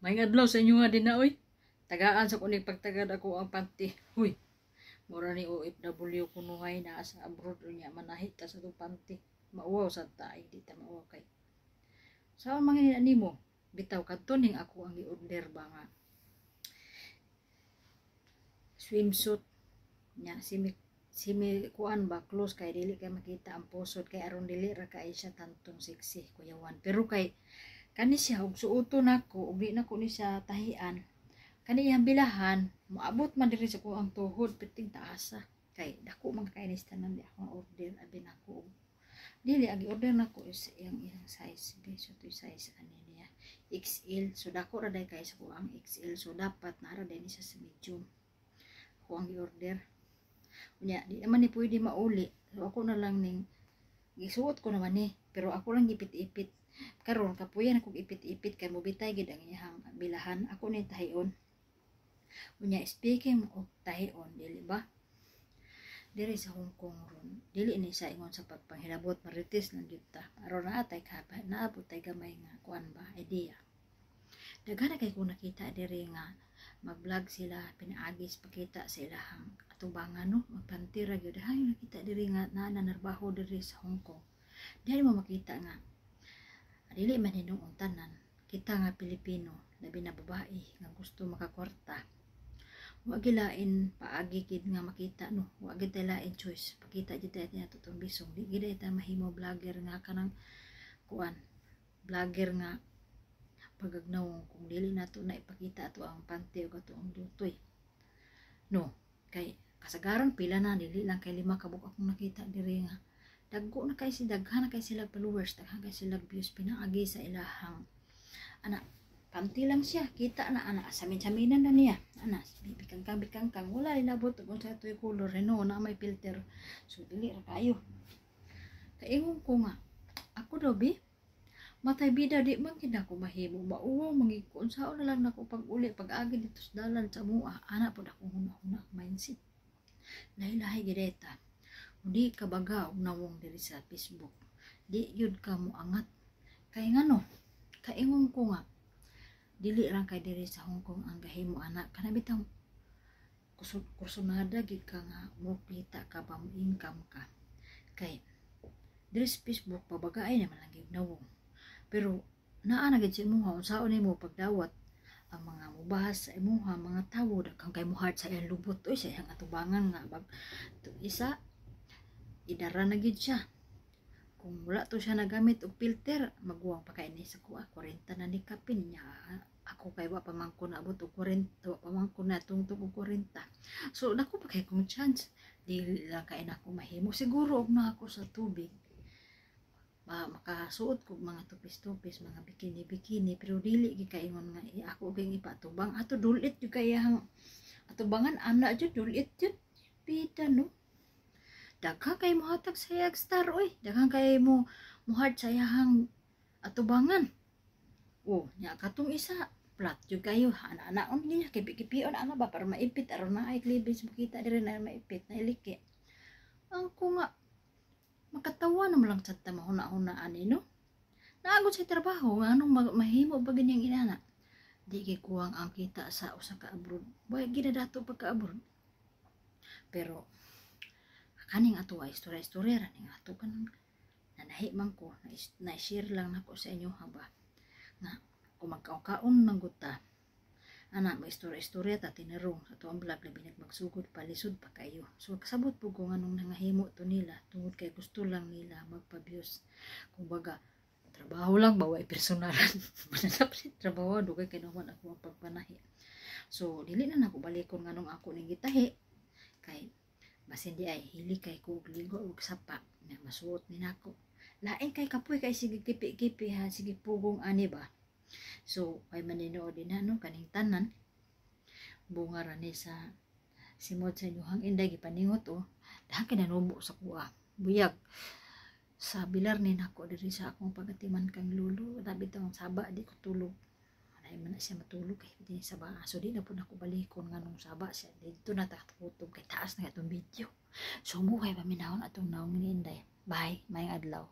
May adlaw sa inyo nga din na, oy. Tagaan sa kuning pagtagad ako ang panty. Huy, mura ni OFW kunuhay na sa abroad niya manahit ta sa itong panty. Mauwaw sa tayo, di ta mauwaw kay. Sa mga nimo, bitaw kadto ning ako ang i-order ba nga swimsuit nya simi kuan ba close kay dili kay makita ang pusod kay aron dili ra kay siya tantong sexy kuyawan. Pero kay kani siya og suoto nako ug di nako ni siya tahian. Kani iyang bilahan moabot man diri sa ko ang tuhod piting taasa kay dako man kay nis tanan di ako order abi nako. Dili agi order nako is iyang size based to size ani niya XL. So dako ra day kay sa ko ang XL, so dapat nara day ni siya sa medium. Ako ang i-order. Unya, di naman ni pwede mauli. So, ako na lang ning gisuot ko naman ni. Pero ako lang ipit-ipit. Karon kapuyan akong ipit-ipit kay mobitay gid ang iyang bilahan. Ako ni tahion. Unya, speaking of tahion, dili ba? Diri sa Hong Kong ron. Dili ni sa ingon sa pagpanghilabot marites lang gyud ta. Aron na atay kapay, naabot tay gamay nga kuan ba idea. Daghan na kay ko nakita diri nga mag-vlog sila, pinaagis pakita sa ilahang atubangan no, magpantira gyud. Hay nakita diri nga nanarbaho diri sa Hong Kong. Dili mo makita nga dili man hinung tanan. Kita nga Pilipino, labi na babae nga gusto makakwarta. Wa gilain paagi gid nga makita no. Wa gid lain choice. Pakita jud tayo niya tutong bisong. Di gid ta mahimo vlogger nga kanang kuan. Vlogger nga pagagnaw kung dili nato na ipakita ato ang panty o ato ang dutoy. No, kay kasagaran pila na dili lang kay 5 kabuk akong nakita diri nga. Dagko na kay si daghan na kay sila followers, daghan kay sila views pinaagi sa ilahang ana panty lang siya, kita na ana samin-saminan na niya. Ana bikang-bikang wala ilabot kung sa toy color no na may filter. So dili ra kayo. Kay ingon ko nga ako daw bi matay bida di man gid ako mahimo mauwaw mangikon sao na lang nako pag-uli pag-agi dito sa dalan sa mua ana pod ako huna mindset lahi-lahi gideta di ka baga og nawong diri sa Facebook di yun ka mo angat kay ngano kaingon ko nga dili lang kay diri sa Hong Kong ang gahimo ana kana bitang kursunada gid ka nga mo kita ka ba mo income ka kay diri sa Facebook pabagaay naman lang gid nawong. Pero naa na gid sa imuha unsaon nimo pagdawat ang mga mubahas sa imuha mga tawo daghang kay muhard sa iyang lubot oy sa iyang atubangan nga bag isa idara na gid siya. Kung wala to siya nagamit og filter magwang pa kay ni sa kuha 40 na ni kapin niya. Ako kay wa pa man ko naabot og 40 wa pa man ko natungtong og 40. So dako pa kay kung chance dili lang kay nako mahimo siguro og na ako sa tubig. Makasuot ko mga tupis-tupis, mga bikini-bikini, pero dili gi kaingon nga ako gyud ipatubang ato dulit jud kay ang atubangan ana jud dulit jud pita no. Daghang kay mo hatag sa iyang star oy, daghang kay mo muhard sa iyang atubangan. Oh, nya katong isa flat jud kayo ana-anaon niya kay kipion ana ba para maipit aron na ay klibis makita diri na maipit na iliki. Ang ko nga makatawa naman lang sa tamahuna-huna ani no. Naagod sa trabaho nga anong mahimo ba ganyang inana. Di kay kuwang ang kita sa usa ka abroad. Buhay ginadato pagka abroad. Pero kaning ato ay istorya-istorya ra ning ato kan nanahi man ko na-share lang nako sa inyo haba. Nga kung magkaon ng guta ana may istorya ta tinarong sa tuang vlog labi nagmagsugod palisod pa kayo. So kasabot po ko nganong nangahimo to nila tungod kay gusto lang nila magpa-views. Kumbaga trabaho lang baway personalan. Mananap si trabaho dugay kay naman ako ang pagpanahi. So dili na nako balikon nganong ako ning gitahi kay basin di ay hili kay ko ligo og sapa na masuot ni nako. Lain kay kapoy kay sige kipi-kipi ha sige pugong ani ba. So, ay maninood din no kaning tanan bunga ra ni sa simod sa inyong inday gipaningot dahang kinanubo sa kuha buyag sa bilar ni nako diri sa akong pagatiman kang lulo tabi tong saba di ko tulog ay man siya matulog kay di sa ba so di na pud ako balikon nganong saba siya dito na takutog kay taas na atong video so buhay paminahon atong naong ni inday bye mayang adlaw.